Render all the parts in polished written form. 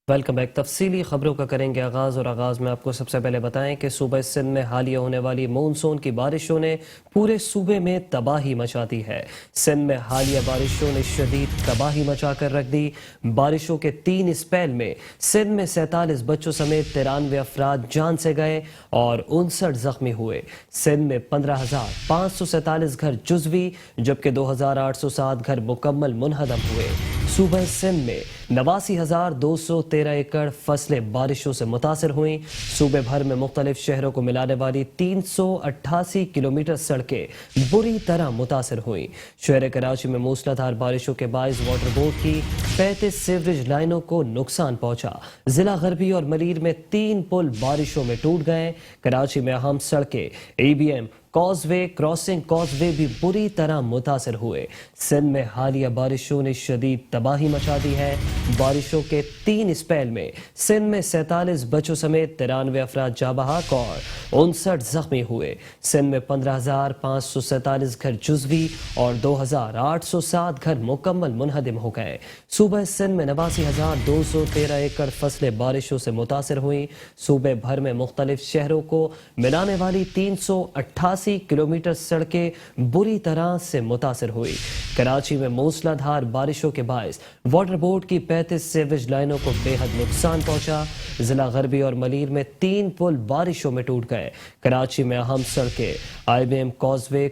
Welcome back. تفصیلی خبروں کا کریں گے اور آغاز میں آپ کو سب سے پہلے بتائیں کہ صوبہ سندھ میں حالیہ ہونے والی مونسون کی بارشوں نے پورے صوبے میں تباہی مچا دی ہے۔ سندھ میں حالیہ بارشوں نے شدید تباہی مچا کر رکھ دی۔ بارشوں کے 3 اسپیل میں سندھ میں 47 بچوں سمیت 93 افراد جان سے گئے اور 59 زخمی ہوئے۔ سندھ میں 15,547 گھر جزوی جبکہ 2,807 گھر مکمل منہدم ہوئے۔ صوبہ سندھ میں 89,213 ایکڑ فصلیں بارشوں سے متاثر ہوئیں۔ صوبے بھر میں مختلف شہروں کو ملانے والی 388 کلومیٹر سڑکیں بری طرح متاثر ہوئیں۔ شہر کراچی میں موسلادھار بارشوں کے باعث واٹر بورڈ کی 35 سیوریج لائنوں کو نقصان پہنچا۔ ضلع غربی اور ملیر میں 3 پل بارشوں میں ٹوٹ گئے۔ کراچی میں اہم سڑکیں ABM کاز وے، کراسنگ کاز وے بھی بری طرح متاثر ہوئے۔ سندھ میں حالیہ بارشوں نے شدید تباہی مچا دی ہے۔ بارشوں کے 3 اسپیل میں سندھ میں 47 بچوں سمیت 93 افراد جاں بحق اور 59 زخمی ہوئے۔ سندھ میں 15,547 گھر جزوی اور 2,807 گھر مکمل منہدم ہو گئے۔ صوبہ سندھ میں 89,213 ایکڑ فصلیں بارشوں سے متاثر ہوئیں۔ صوبے بھر میں مختلف شہروں کو ملانے والی 388 کلومیٹر سڑکیں بری طرح سے متاثر ہوئی۔ کراچی میں موسلادھار بارشوں کے باعث واٹر بورڈ کی 35 سیوریج لائنوں کو بے حد نقصان پہنچا۔ ضلع غربی اور ملیر میں 3 پل بارشوں میں ٹوٹ گئے۔ کراچی میں اہم سڑکیں IBM کاز وے،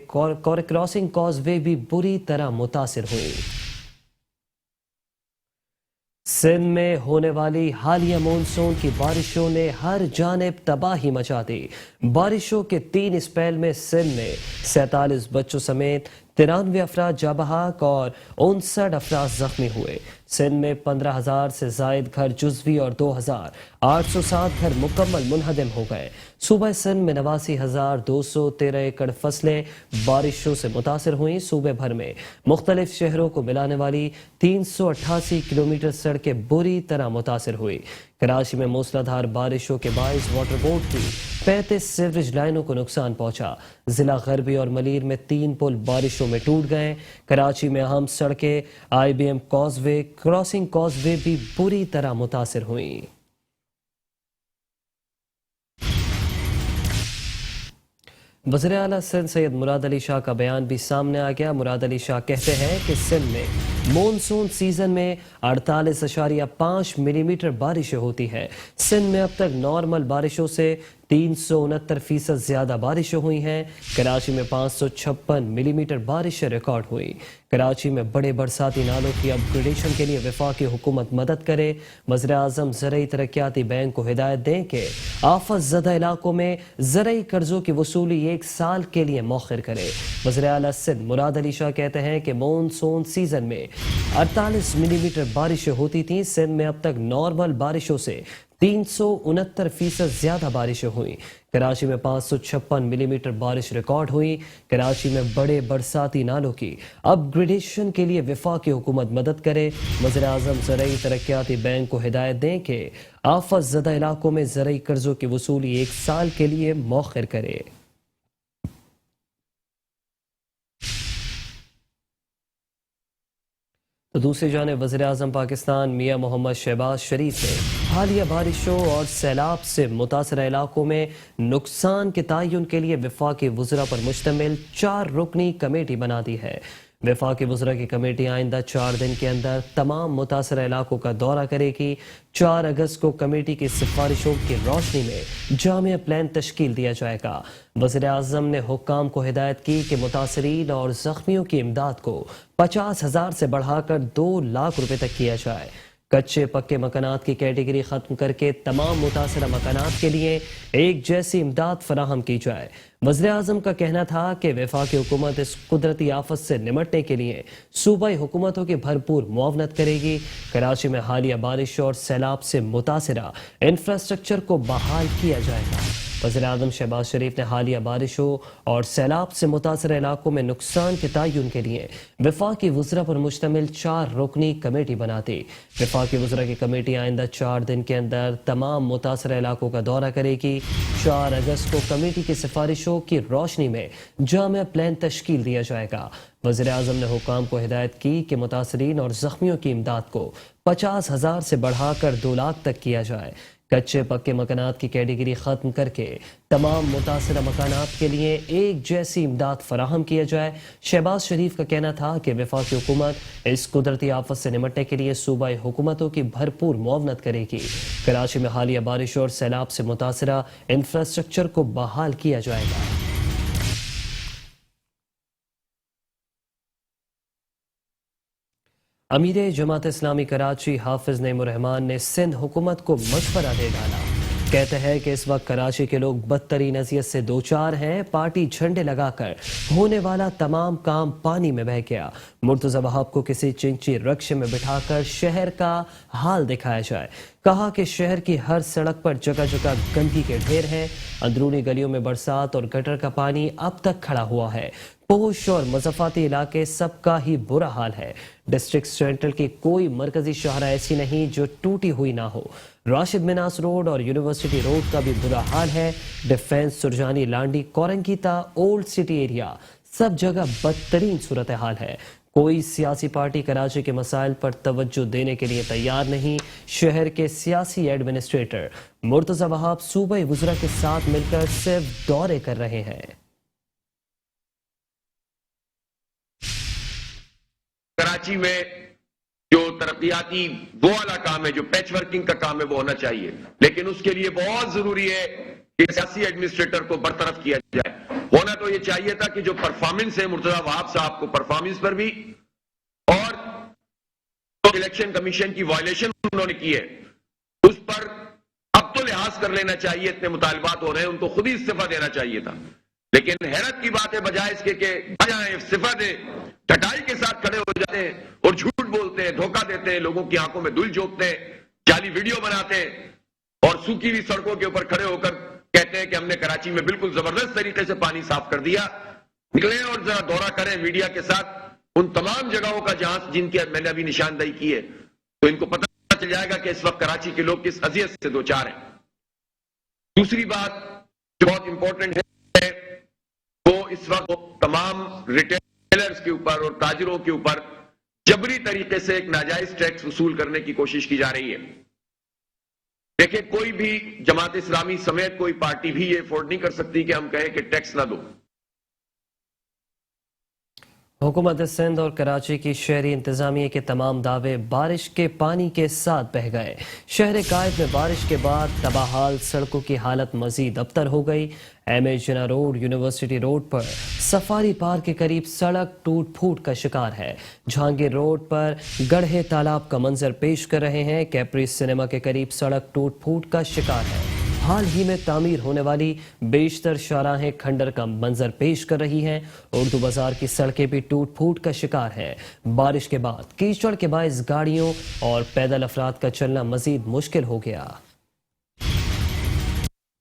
کراسنگ کاز وے بھی بری طرح متاثر ہوئی۔ سندھ میں ہونے والی حالیہ مونسون کی بارشوں نے ہر جانب تباہی مچا دی۔ بارشوں کے 3 اسپیل میں سندھ میں 47 بچوں سمیت 93 افراد جاں بحق اور 59 افراد زخمی ہوئے۔ سندھ میں 15,000 سے زائد گھر جزوی اور 2,807 گھر مکمل منہدم ہو گئے۔ صوبہ سندھ میں 89,213 ایکڑ فصلیں بارشوں سے متاثر ہوئیں۔ صوبے بھر میں مختلف شہروں کو ملانے والی 388 کلومیٹر سڑکیں بری طرح متاثر ہوئی۔ کراچی میں موسلادھار بارشوں کے باعث واٹر بورڈ کی 35 سیوریج لائنوں کو نقصان پہنچا۔ ضلع غربی اور ملیر میں 3 پل بارشوں میں ٹوٹ گئے۔ کراچی میں اہم سڑکیں IBM کاز وے، کراسنگ کاز وے بھی بری طرح متاثر ہوئیں۔ وزیر اعلیٰ سندھ سید مراد علی شاہ کا بیان بھی سامنے آ گیا۔ مراد علی شاہ کہتے ہیں کہ سندھ میں مونسون سیزن میں 48.5 ملی میٹر بارشیں ہوتی ہے۔ سندھ میں اب تک نارمل بارشوں سے 369% زیادہ بارشیں ہوئی ہیں۔ کراچی میں 556 ملی میٹر بارشیں ریکارڈ ہوئی۔ کراچی میں بڑے برساتی نالوں کی اپ گریڈیشن کے لیے وفاقی حکومت مدد کرے۔ وزیر اعظم زرعی ترقیاتی بینک کو ہدایت دیں کہ آفت زدہ علاقوں میں زرعی قرضوں کی وصولی 1 سال کے لیے مؤخر کرے۔ وزیر اعلیٰ سندھ مراد علی شاہ کہتے ہیں کہ مونسون سیزن میں 48 ملی میٹر بارشیں ہوتی تھیں۔ سندھ میں اب تک نارمل بارشوں سے 369% زیادہ بارشیں ہوئیں۔ کراچی میں 556 ملی میٹر بارش ریکارڈ ہوئی۔ کراچی میں بڑے برساتی نالوں کی اپ گریڈیشن کے لیے وفاقی حکومت مدد کرے۔ وزیر اعظم زرعی ترقیاتی بینک کو ہدایت دیں کہ آفت زدہ علاقوں میں زرعی قرضوں کی وصولی 1 سال کے لیے مؤخر کرے۔ تو دوسری جانب وزیر اعظم پاکستان میاں محمد شہباز شریف نے حالیہ بارشوں اور سیلاب سے متاثرہ علاقوں میں نقصان کے تعین کے لیے وفاقی وزراء پر مشتمل 4 رکنی کمیٹی بنا دی ہے۔ وفاقی وزراء کی کمیٹی آئندہ 4 دن کے اندر تمام متاثرہ علاقوں کا دورہ کرے گی۔ 4 اگست کو کمیٹی کی سفارشوں کی روشنی میں جامع پلان تشکیل دیا جائے گا۔ وزیر اعظم نے حکام کو ہدایت کی کہ متاثرین اور زخمیوں کی امداد کو 50,000 سے بڑھا کر 2 لاکھ روپے تک کیا جائے۔ کچے پکے مکانات کی کیٹیگری ختم کر کے تمام متاثرہ مکانات کے لیے ایک جیسی امداد فراہم کی جائے۔ وزیر اعظم کا کہنا تھا کہ وفاقی حکومت اس قدرتی آفت سے نمٹنے کے لیے صوبائی حکومتوں کی بھرپور معاونت کرے گی۔ کراچی میں حالیہ بارش اور سیلاب سے متاثرہ انفراسٹرکچر کو بحال کیا جائے گا۔ وزیر اعظم شہباز شریف نے حالیہ بارشوں اور سیلاب سے متاثرہ علاقوں میں نقصان کے تعین کے لیے وفاقی وزراء پر مشتمل 4 رکنی کمیٹی بنا دی۔ وفاقی وزراء کی کمیٹی آئندہ 4 دن کے اندر تمام متاثرہ علاقوں کا دورہ کرے گی۔ 4 اگست کو کمیٹی کی سفارشوں کی روشنی میں جامع پلان تشکیل دیا جائے گا۔ وزیر اعظم نے حکام کو ہدایت کی کہ متاثرین اور زخمیوں کی امداد کو 50,000 سے بڑھا کر 2 لاکھ تک کیا جائے۔ کچے پکے مکانات کی کیٹیگری ختم کر کے تمام متاثرہ مکانات کے لیے ایک جیسی امداد فراہم کیا جائے۔ شہباز شریف کا کہنا تھا کہ وفاقی حکومت اس قدرتی آفت سے نمٹنے کے لیے صوبائی حکومتوں کی بھرپور معاونت کرے گی۔ کراچی میں حالیہ بارش اور سیلاب سے متاثرہ انفراسٹرکچر کو بحال کیا جائے گا۔ امیر جماعت اسلامی کراچی حافظ نعیم الرحمان نے سندھ حکومت کو مشورہ دے ڈالا۔ کہتے ہیں کہ اس وقت کراچی کے لوگ بدترین اذیت سے دوچار ہیں۔ پارٹی جھنڈے لگا کر ہونے والا تمام کام پانی میں بہہ گیا۔ مرتضی وہاب کو کسی چنچی رکشے میں بٹھا کر شہر کا حال دکھایا جائے۔ کہا کہ شہر کی ہر سڑک پر جگہ جگہ گندگی کے ڈھیر ہیں۔ اندرونی گلیوں میں برسات اور گٹر کا پانی اب تک کھڑا ہوا ہے۔ پوش اور مضافاتی علاقے سب کا ہی برا حال ہے۔ ڈسٹرکٹ سینٹرل کی کوئی مرکزی شاہراہ ایسی نہیں جو ٹوٹی ہوئی نہ ہو۔ راشد مناس روڈ اور یونیورسٹی روڈ کا بھی برا حال ہے۔ ڈیفنس، سرجانی لانڈی، کورنگیتا، اولڈ سٹی ایریا سب جگہ بدترین صورتحال ہے۔ کوئی سیاسی پارٹی کراچی کے مسائل پر توجہ دینے کے لیے تیار نہیں۔ شہر کے سیاسی ایڈمنسٹریٹر مرتضی وہاب صوبائی وزراء کے ساتھ مل کر صرف دورے کر رہے ہیں۔ کراچی میں جو ترقیاتی وہ والا کام ہے، جو پیچ ورکنگ کا کام ہے، وہ ہونا چاہیے، لیکن اس کے لیے بہت ضروری ہے کہ سیاسی ایڈمنسٹریٹر کو برطرف کیا جائے۔ ہونا تو یہ چاہیے تھا کہ جو پرفارمنس ہے مرتضی وہاب صاحب کو پرفارمنس پر بھی، اور الیکشن کمیشن کی وائلیشن انہوں نے کی ہے اس پر اب تو لحاظ کر لینا چاہیے۔ اتنے مطالبات ہو رہے ہیں، ان کو خود ہی استعفیٰ دینا چاہیے تھا۔ لیکن حیرت کی بات ہے، بجائے اس کے کہ استعفیٰ دے، ڈٹائی کے ساتھ کھڑے ہو جاتے ہیں اور جھوٹ بولتے ہیں، دھوکہ دیتے ہیں، لوگوں کی آنکھوں میں دھول جھونکتے ہیں، جعلی ویڈیو بناتے ہیں اور سوکھی ہوئی سڑکوں کے اوپر کھڑے ہو کر کہتے ہیں کہ ہم نے کراچی میں بالکل زبردست طریقے سے پانی صاف کر دیا۔ نکلیں اور ذرا دورہ کریں میڈیا کے ساتھ ان تمام جگہوں کا جہاں جن کی میں نے ابھی نشاندہی کی ہے، تو ان کو پتہ چل جائے گا کہ اس وقت کراچی کے لوگ کس اذیت سے دوچار ہیں۔ دوسری بات جو بہت امپورٹنٹ ہے، وہ اس وقت تمام ریٹیلرز کے اوپر اور تاجروں کے اوپر جبری طریقے سے ایک ناجائز ٹیکس وصول کرنے کی کوشش کی جا رہی ہے۔ دیکھیں، کوئی بھی جماعت اسلامی سمیت کوئی پارٹی بھی یہ افورڈ نہیں کر سکتی کہ ہم کہیں کہ ٹیکس نہ دو۔ حکومت سندھ اور کراچی کی شہری انتظامیہ کے تمام دعوے بارش کے پانی کے ساتھ بہہ گئے۔ شہر قائد میں بارش کے بعد تباہال سڑکوں کی حالت مزید ابتر ہو گئی۔ ایم اے جناح روڈ، یونیورسٹی روڈ پر سفاری پارک کے قریب سڑک ٹوٹ پھوٹ کا شکار ہے۔ جہانگیر روڈ پر گڑھے تالاب کا منظر پیش کر رہے ہیں۔ کیپری سنیما کے قریب سڑک ٹوٹ پھوٹ کا شکار ہے۔ حال ہی میں تعمیر ہونے والی بیشتر شاہراہیں کھنڈر کا منظر پیش کر رہی ہیں۔ اردو بازار کی سڑکیں بھی ٹوٹ پھوٹ کا شکار ہیں۔ بارش کے بعد کیچڑ کے باعث گاڑیوں اور پیدل افراد کا چلنا مزید مشکل ہو گیا۔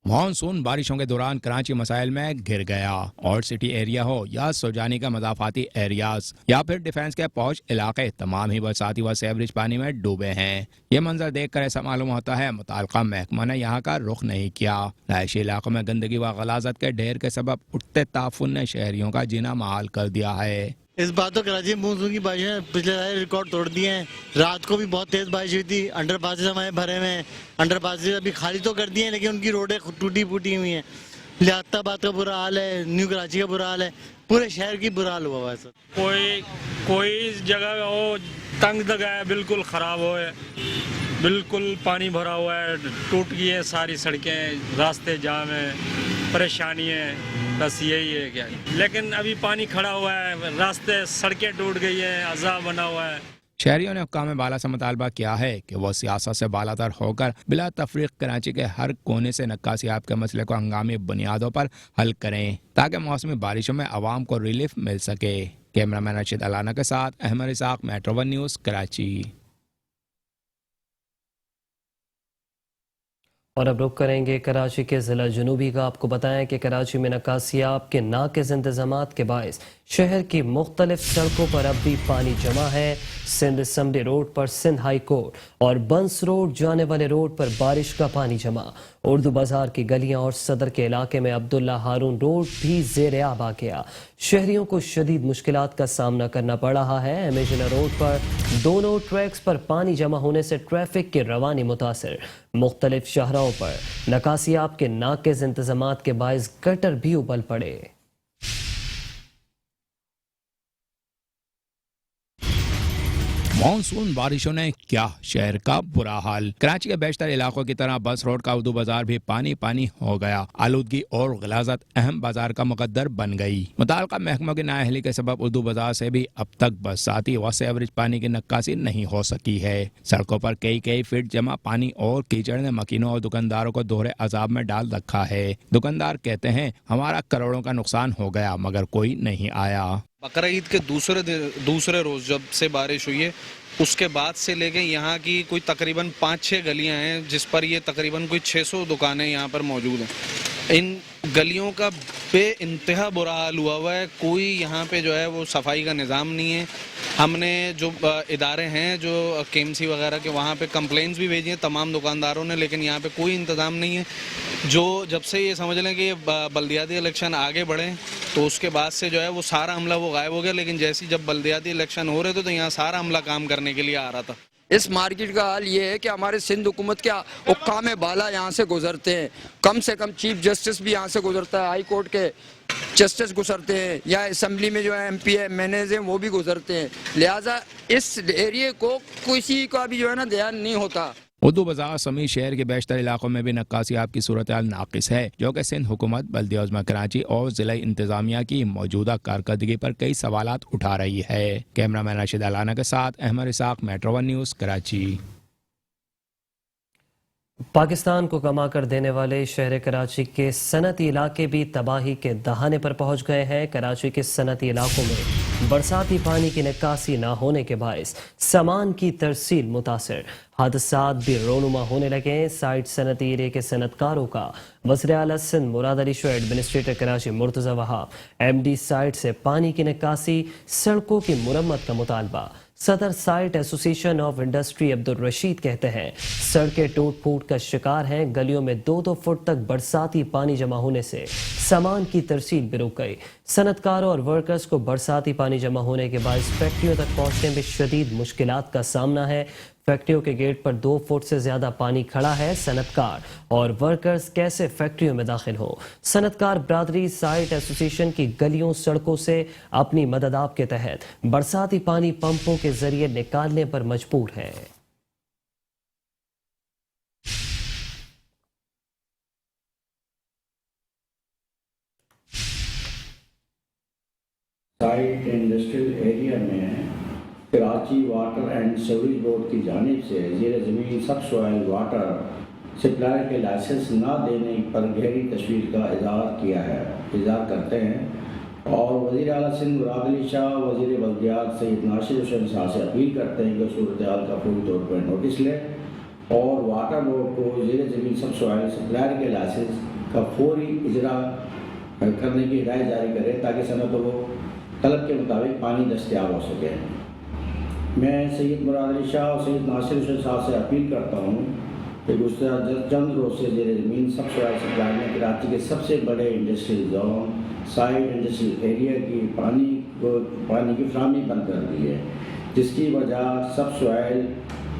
مانسون بارشوں کے دوران کراچی مسائل میں گر گیا۔ اولڈ سٹی ایریا ہو یا سوجانی کا مضافاتی ایریاز یا پھر ڈیفنس کے پوش علاقے، تمام ہی برساتی و سیوریج پانی میں ڈوبے ہیں۔ یہ منظر دیکھ کر ایسا معلوم ہوتا ہے متعلقہ محکمہ نے یہاں کا رخ نہیں کیا۔ رہائشی علاقوں میں گندگی و غلاظت کے ڈھیر کے سبب اٹھتے تعفن نے شہریوں کا جینا محال کر دیا ہے۔ اس بات تو کراچی میں مونسون کی بارشیں پچھلے سال ریکارڈ توڑ دیے ہیں۔ رات کو بھی بہت تیز بارش ہوئی تھی۔ انڈر پاسز ہمارے بھرے ہوئے ہیں، انڈر پاسز ابھی خالی تو کر دیے ہیں لیکن ان کی روڈیں ٹوٹی پھوٹی ہوئی ہیں۔ لیاقت آباد کا برا حال ہے، نیو کراچی کا برا حال ہے، پورے شہر کی برا حال ہوا ہوا ہے سر۔ کوئی جگہ ہو تنگ دگا ہے، بالکل خراب ہو ہے، بالکل پانی بھرا ہوا ہے، ٹوٹ گئی ہے ساری سڑکیں، راستے جام ہیں، پریشانی ہے، بس یہی ہے کیا۔ لیکن ابھی پانی کھڑا ہوا ہے، راستے سڑکیں ٹوٹ گئی ہیں، عذاب بنا ہوا ہے۔ شہریوں نے حکام بالا سے مطالبہ کیا ہے کہ وہ سیاست سے بالا تر ہو کر بلا تفریق کراچی کے ہر کونے سے نکاسی آب کے مسئلے کو ہنگامی بنیادوں پر حل کریں تاکہ موسمی بارشوں میں عوام کو ریلیف مل سکے۔ کیمرہ مین رشید علانہ کے ساتھ احمد اسحاق، میٹرو ون نیوز، کراچی۔ اور اب رخ کریں گے کراچی کے ضلع جنوبی کا. آپ کو بتائیں کہ کراچی میں نکاسیاب کے ناقص انتظامات کے باعث شہر کی مختلف سڑکوں پر اب بھی پانی جمع ہے. سندھ اسمبلی روڈ پر سندھ ہائی کورٹ اور بنس روڈ جانے والے روڈ پر بارش کا پانی جمع. اردو بازار کی گلیاں اور صدر کے علاقے میں عبداللہ ہارون روڈ بھی زیر آب آ گیا. شہریوں کو شدید مشکلات کا سامنا کرنا پڑ رہا ہے. امیجنا روڈ پر دونوں ٹریکس پر پانی جمع ہونے سے ٹریفک کی روانی متاثر. مختلف شاہراہوں پر نکاسیاب کے ناقص انتظامات کے باعث گٹر بھی ابل پڑے. مانسون بارشوں نے کیا شہر کا برا حال. کراچی کے بیشتر علاقوں کی طرح بس روڈ کا اردو بازار بھی پانی پانی ہو گیا. آلودگی اور غلاظت اہم بازار کا مقدر بن گئی. متعلقہ محکموں کی نااہلی کے سبب اردو بازار سے بھی اب تک برساتی و سیوریج پانی کی نکاسی نہیں ہو سکی ہے. سڑکوں پر کئی فٹ جمع پانی اور کیچڑ نے مکینوں اور دکانداروں کو دوہرے عذاب میں ڈال رکھا ہے. دکاندار کہتے ہیں ہمارا کروڑوں کا نقصان ہو گیا مگر کوئی نہیں آیا. بقرعید کے دوسرے روز جب سے بارش ہوئی ہے اس کے بعد سے لے کے یہاں کی کوئی تقریباً 5-6 گلیاں ہیں جس پر یہ تقریباً کوئی 600 دکانیں یہاں پر موجود ہیں. ان گلیوں کا بے انتہا برا حال ہوا ہے. کوئی یہاں پہ جو ہے وہ صفائی کا نظام نہیں ہے. ہم نے جو ادارے ہیں جو KMC وغیرہ کے وہاں پہ کمپلینس بھی بھیجی ہیں تمام دکانداروں نے, لیکن یہاں پہ کوئی انتظام نہیں ہے. جو جب سے یہ سمجھ لیں کہ یہ بلدیاتی الیکشن آگے بڑھیں تو اس کے بعد سے جو ہے وہ سارا عملہ وہ غائب ہو گیا. لیکن جیسی جب بلدیاتی الیکشن ہو رہے تھے تو یہاں سارا عملہ کام کرنے کے لیے آ رہا تھا. اس مارکیٹ کا حال یہ ہے کہ ہمارے سندھ حکومت کے حکام بالا یہاں سے گزرتے ہیں. کم سے کم چیف جسٹس بھی یہاں سے گزرتا ہے, ہائی کورٹ کے جسٹس گزرتے ہیں, یا اسمبلی میں جو ہے MP MNAs ہیں وہ بھی گزرتے ہیں. لہٰذا اس ایریے کو کسی کا بھی جو ہے نا دھیان نہیں ہوتا. اردو بازار سمیت شہر کے بیشتر علاقوں میں بھی نکاسیاب کی صورتحال ناقص ہے, جو کہ سندھ حکومت, بلدیہ عظمیٰ کراچی اور ضلع انتظامیہ کی موجودہ کارکردگی پر کئی سوالات اٹھا رہی ہے. کیمرہ مین راشد علانہ کے ساتھ احمد اسحاق, میٹرو 1 نیوز, کراچی. پاکستان کو کما کر دینے والے شہر کراچی کے صنعتی علاقے بھی تباہی کے دہانے پر پہنچ گئے ہیں. کراچی کے صنعتی علاقوں میں برساتی پانی کی نکاسی نہ ہونے کے باعث سامان کی ترسیل متاثر. حادثات بھی رونما ہونے لگے. سائٹ صنعتی ایریا کے صنعت کاروں کا وزیر اعلیٰ سندھ مراد علی شو, ایڈمنسٹریٹر کراچی مرتضی وہاب, MD سائٹ سے پانی کی نکاسی, سڑکوں کی مرمت کا مطالبہ. صدر سائٹ ایسوسی ایشن آف انڈسٹری عبدالرشید کہتے ہیں سڑکیں ٹوٹ پھوٹ کا شکار ہیں. گلیوں میں 2-2 فٹ تک برساتی پانی جمع ہونے سے سامان کی ترسیل بھی رک گئی. صنعت کاروں اور ورکرز کو برساتی پانی جمع ہونے کے باعث فیکٹریوں تک پہنچنے میں شدید مشکلات کا سامنا ہے. فیکٹریوں کے گیٹ پر 2 فٹ سے زیادہ پانی کھڑا ہے. صنعت کار اور ورکرز کیسے فیکٹریوں میں داخل ہوں؟ صنعت کار برادری سائٹ ایسوسی ایشن کی گلیوں سڑکوں سے اپنی مدد آپ کے تحت برساتی پانی پمپوں کے ذریعے نکالنے پر مجبور ہے. سائٹ انڈسٹریل ایریا میں Karachi water and sewerage board کی جانب سے زیر زمین سب سوائل واٹر سپلائر کے لائسنس نہ دینے پر گہری تشویش کا اظہار کرتے ہیں اور وزیر اعلیٰ سندھ مراد علی شاہ, وزیر بلدیات سید ناشر حسین صاحب سے اپیل کرتے ہیں کہ صورتحال کا فوری طور پر نوٹس لیں اور واٹر بورڈ کو زیر زمین سب سوائل سپلائر کے لائسنس کا فوری اجرا کرنے کی ہدایت جاری کرے تاکہ صنعتوں کو طلب کے مطابق پانی دستیاب ہو سکے. میں سید مراد علی شاہ اور سید ناصر حسین صاحب سے اپیل کرتا ہوں کہ گزشتہ چند روز سے زیر زمین سب سوائل سپلائی میں کراچی کے سب سے بڑے industrial zone site industrial area کی پانی کی فراہمی بند کر دی ہے, جس کی وجہ سب سوائل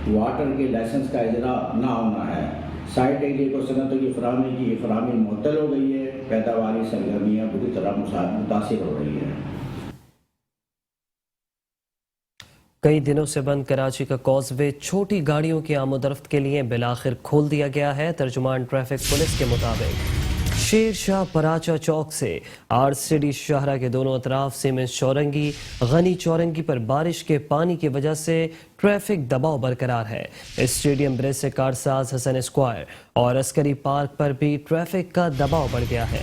واٹر کے لائسنس کا اجرا نہ ہونا ہے. سائٹ ایریا کو صنعتوں کی فراہمی معطل ہو گئی ہے. پیداواری سرگرمیاں بری طرح متاثر ہو رہی ہیں. کئی دنوں سے بند کراچی کا کاز وے چھوٹی گاڑیوں کی آمد و رفت کے لیے بالآخر کھول دیا گیا ہے. ترجمان ٹریفک پولیس کے مطابق شیر شاہ پراچا چوک سے RCD شاہراہ کے دونوں اطراف سیمنٹ چورنگی, غنی چورنگی پر بارش کے پانی کی وجہ سے ٹریفک دباؤ برقرار ہے. اسٹیڈیم برج سے کارساز حسن اسکوائر اور عسکری پارک پر بھی ٹریفک کا دباؤ بڑھ گیا ہے.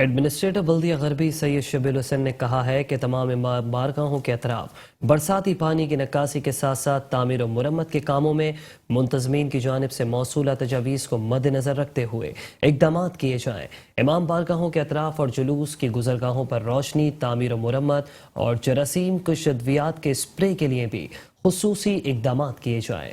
ایڈمنسٹریٹر بلدیہ غربی سید شبیل حسین نے کہا ہے کہ تمام بارگاہوں کے اطراف برساتی پانی کی نکاسی کے ساتھ ساتھ تعمیر و مرمت کے کاموں میں منتظمین کی جانب سے موصولہ تجاویز کو مد نظر رکھتے ہوئے اقدامات کیے جائیں۔ امام بارگاہوں کے اطراف اور جلوس کی گزرگاہوں پر روشنی، تعمیر و مرمت اور جراثیم کش ادویات کے اسپرے کے لیے بھی خصوصی اقدامات کیے جائیں۔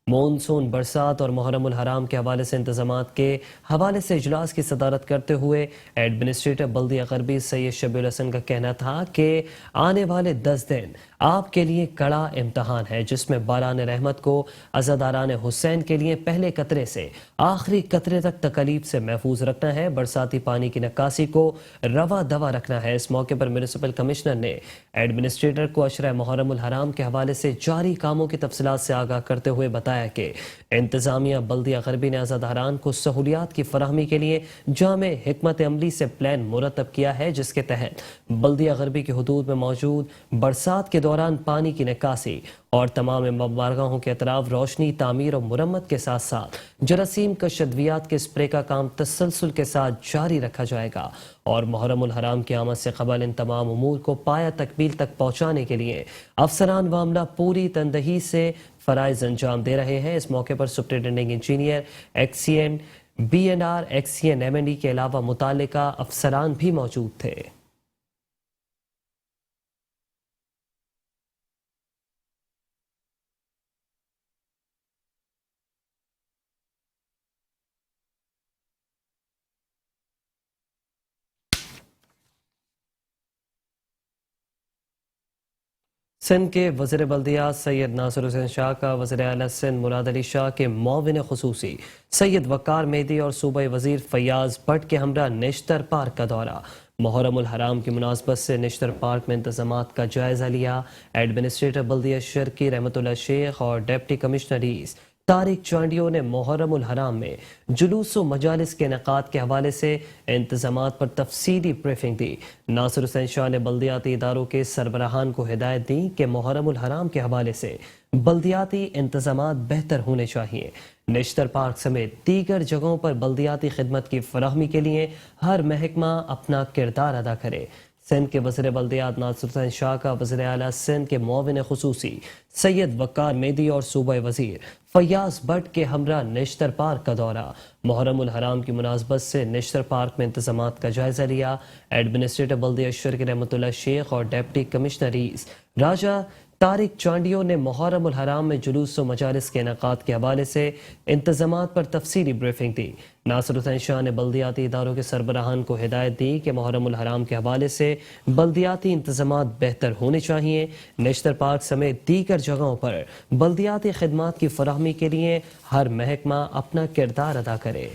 مونسون برسات اور محرم الحرام کے حوالے سے انتظامات کے حوالے سے اجلاس کی صدارت کرتے ہوئے ایڈمنسٹریٹر بلدیہ غربی سید شبیل حسین کا کہنا تھا کہ آنے والے 10 دن آپ کے لیے کڑا امتحان ہے، جس میں باران رحمت کو عزاداران حسین کے لیے پہلے قطرے سے آخری قطرے تک تکالیف سے محفوظ رکھنا ہے، برساتی پانی کی نکاسی کو روا دوا رکھنا ہے۔ اس موقع پر میونسپل کمشنر نے ایڈمنسٹریٹر کو عشرہ محرم الحرام کے حوالے سے جاری کاموں کی تفصیلات سے آگاہ کرتے ہوئے بتایا کہ انتظامیہ بلدیہ غربی نے عزاداران کو سہولیات کی فراہمی کے لیے جامع حکمت عملی سے پلان مرتب کیا ہے، جس کے تحت بلدیہ غربی کی حدود میں موجود برسات کے دوران پانی کی نکاسی اور تمام بارگاہوں کے اطراف روشنی، تعمیر و مرمت کے ساتھ ساتھ جراثیم کش ادویات کے اسپرے کا کام تسلسل کے ساتھ جاری رکھا جائے گا اور محرم الحرام کی آمد سے قبل ان تمام امور کو پایہ تکمیل تک پہنچانے کے لیے افسران و عملہ پوری تندہی سے فرائض انجام دے رہے ہیں۔ اس موقع پر superintending engineer, XEN BNR، XEN M&E کے علاوہ متعلقہ افسران بھی موجود تھے۔ سندھ کے وزیر بلدیہ سید ناصر حسین شاہ کا وزیر اعلیٰ سندھ مراد علی شاہ کے معاون خصوصی سید وقار میدی اور صوبائی وزیر فیاض بٹ کے ہمراہ نشتر پارک کا دورہ۔ محرم الحرام کی مناسبت سے نشتر پارک میں انتظامات کا جائزہ لیا۔ ایڈمنسٹریٹر بلدیہ شرکی رحمت اللہ شیخ اور ڈپٹی کمشنریز طارق چانڈیو نے محرم الحرام میں جلوس و مجالس کے انعقاد کے حوالے سے انتظامات پر تفصیلی بریفنگ دی۔ ناصر حسین شاہ نے بلدیاتی اداروں کے سربراہان کو ہدایت دی کہ محرم الحرام کے حوالے سے بلدیاتی انتظامات بہتر ہونے چاہیے۔ نشتر پارک سمیت دیگر جگہوں پر بلدیاتی خدمت کی فراہمی کے لیے ہر محکمہ اپنا کردار ادا کرے۔ سندھ کے وزیر بلدیات ناصر حسین شاہ کا وزیر اعلیٰ سندھ کے معاون خصوصی سید وقار میدی اور صوبائی وزیر فیاض بٹ کے ہمراہ نشتر پارک کا دورہ۔ محرم الحرام کی مناسبت سے نشتر پارک میں انتظامات کا جائزہ لیا۔ ایڈمنسٹریٹر بلدیہ شرکی رحمت اللہ شیخ اور ڈپٹی کمشنریز راجہ طارق چانڈیو نے محرم الحرام میں جلوس و مجالس کے انعقاد کے حوالے سے انتظامات پر تفصیلی بریفنگ دی۔ ناصر حسین شاہ نے بلدیاتی اداروں کے سربراہان کو ہدایت دی کہ محرم الحرام کے حوالے سے بلدیاتی انتظامات بہتر ہونے چاہیے۔ نشتر پارک سمیت دیگر جگہوں پر بلدیاتی خدمات کی فراہمی کے لیے ہر محکمہ اپنا کردار ادا کرے۔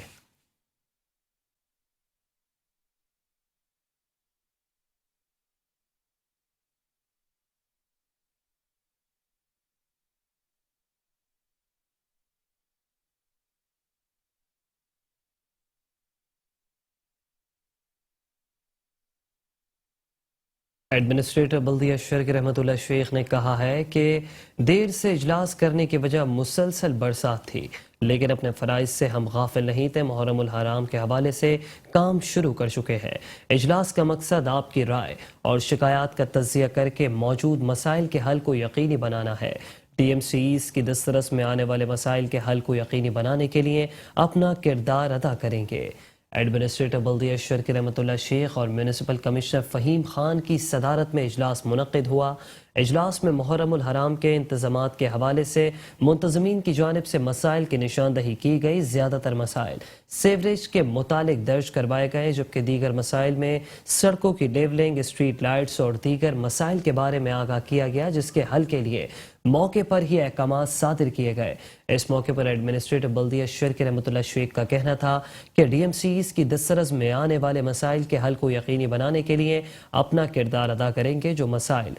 ایڈمنسٹریٹر بلدیہ شرکی رحمت اللہ شیخ نے کہا ہے کہ دیر سے اجلاس کرنے کی وجہ مسلسل برسات تھی، لیکن اپنے فرائض سے ہم غافل نہیں تھے۔ محرم الحرام کے حوالے سے کام شروع کر چکے ہیں۔ اجلاس کا مقصد آپ کی رائے اور شکایات کا تجزیہ کر کے موجود مسائل کے حل کو یقینی بنانا ہے۔ DMCs کی دسترس میں آنے والے مسائل کے حل کو یقینی بنانے کے لیے اپنا کردار ادا کریں گے۔ ایڈمنسٹریٹر بلدیہ شرکی رحمت اللہ شیخ اور میونسپل کمشنر فہیم خان کی صدارت میں اجلاس منعقد ہوا۔ اجلاس میں محرم الحرام کے انتظامات کے حوالے سے منتظمین کی جانب سے مسائل کی نشاندہی کی گئی۔ زیادہ تر مسائل سیوریج کے متعلق درج کروائے گئے، جبکہ دیگر مسائل میں سڑکوں کی لیولنگ، اسٹریٹ لائٹس اور دیگر مسائل کے بارے میں آگاہ کیا گیا، جس کے حل کے لیے موقع پر ہی احکامات صادر کیے گئے۔ اس موقع پر ایڈمنسٹریٹر بلدیہ شرکی رحمت اللہ شیخ کا کہنا تھا کہ DMCs کی دسترس میں آنے والے مسائل کے حل کو یقینی بنانے کے لیے اپنا کردار ادا کریں گے۔ جو مسائل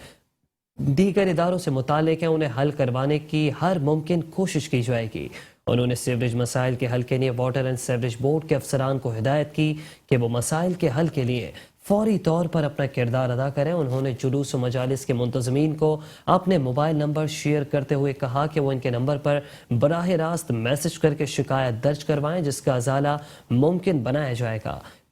دیگر اداروں سے متعلق ہیں انہیں حل کروانے کی ہر ممکن کوشش کی جائے گی۔ انہوں نے سیوریج مسائل کے حل کے لیے واٹر اینڈ سیوریج بورڈ کے افسران کو ہدایت کی کہ وہ مسائل کے حل کے لیے فوری طور پر اپنا کردار ادا کریں۔ انہوں نے جلوس و مجالس کے منتظمین کو اپنے موبائل نمبر شیئر کرتے ہوئے کہا کہ وہ ان کے نمبر پر براہ راست میسج کر کے شکایت درج کروائیں، جس کا ازالہ ممکن بنایا جائے گا۔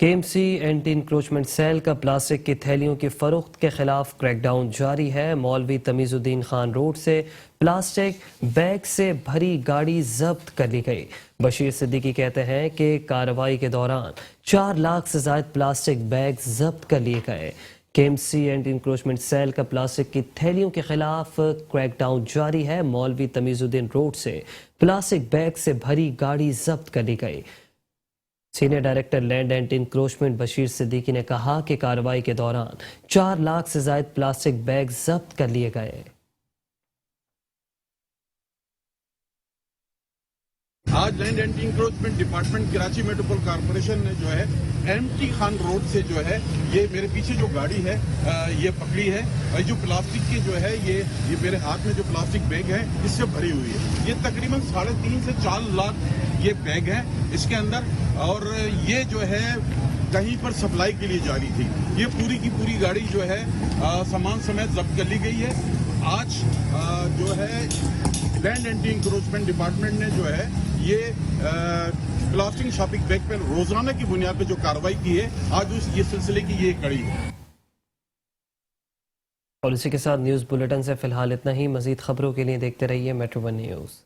KMC اینٹی انکروچمنٹ سیل کا پلاسٹک کی تھیلیوں کی فروخت کے خلاف کریک ڈاؤن جاری ہے۔ مولوی تمیز الدین خان روڈ سے پلاسٹک بیگ سے بھری گاڑی ضبط کر لی گئی۔ بشیر صدیقی کہتے ہیں کہ کارروائی کے دوران 4 لاکھ سے زائد پلاسٹک بیگ ضبط کر لیے گئے۔ KMC اینٹی انکروچمنٹ سیل کا پلاسٹک کی تھیلیوں کے خلاف کریک ڈاؤن جاری ہے۔ مولوی تمیز الدین روڈ سے پلاسٹک بیگ سے بھری گاڑی ضبط کر لی گئی۔ Senior director land anti encroachment Bashir Siddiqui نے کہا کہ کارروائی کے دوران 4 لاکھ سے زائد پلاسٹک بیگ ضبط کر لیے گئے۔ آج land anti encroachment department Karachi metropolitan corporation نے جو ہے MT خان روڈ سے جو ہے یہ میرے پیچھے جو گاڑی ہے یہ پکڑی ہے اور جو پلاسٹک کی جو ہے یہ میرے ہاتھ میں جو پلاسٹک بیگ ہے اس سے بھری ہوئی ہے۔ یہ تقریباً 3.5 سے 4 لاکھ یہ بیگ ہے اس کے اندر، اور یہ جو ہے کہیں پر سپلائی کے لیے جاری تھی۔ یہ پوری کی پوری گاڑی جو ہے سامان سمیت ضبط کر لی گئی ہے۔ آج جو ہے لینڈ اینٹی انکروچمنٹ ڈپارٹمنٹ نے جو ہے یہ پلاسٹک شاپنگ بیگ پر روزانہ کی بنیاد پہ جو کارروائی کی ہے، آج یہ سلسلے کی یہ کڑی ہے۔ اور اسی کے ساتھ نیوز بلیٹن سے فی الحال اتنا ہی۔ مزید خبروں کے لیے دیکھتے رہیے میٹرو 1 نیوز۔